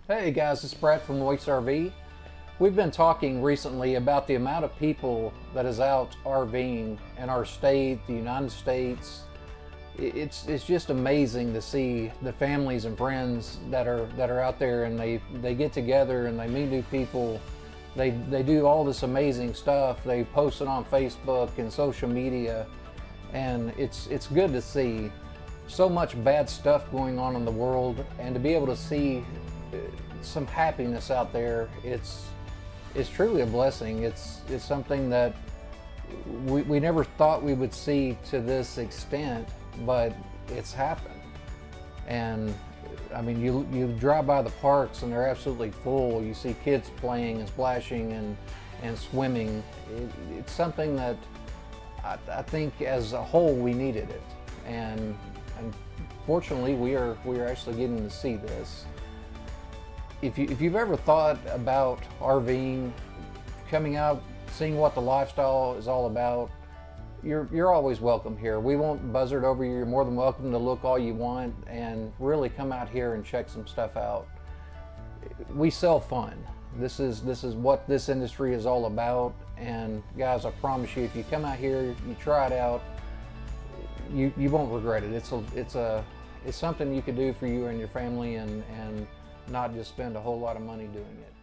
Hey guys, it's Brad from Moix RV. We've been talking recently about the amount of people that is out RVing in our state, the United States. It's just amazing to see the families and friends that are out there, and they get together and they meet new people. They do all this amazing stuff. They post it on Facebook and social media, and it's good to see so much bad stuff going on in the world, and to be able to see some happiness out there, it's truly a blessing. It's something that we never thought we would see to this extent, but it's happened. And I mean, you drive by the parks and they're absolutely full. You see kids playing and splashing and swimming. It's something that I think as a whole we needed it, and fortunately we are actually getting to see this. If you've ever thought about RVing, coming out, seeing what the lifestyle is all about, you're always welcome here. We won't buzzard over you. You're more than welcome to look all you want and really come out here and check some stuff out. We sell fun. This is what this industry is all about. And guys, I promise you, if you come out here, you try it out, you won't regret it. It's something you could do for you and your family, and not just spend a whole lot of money doing it.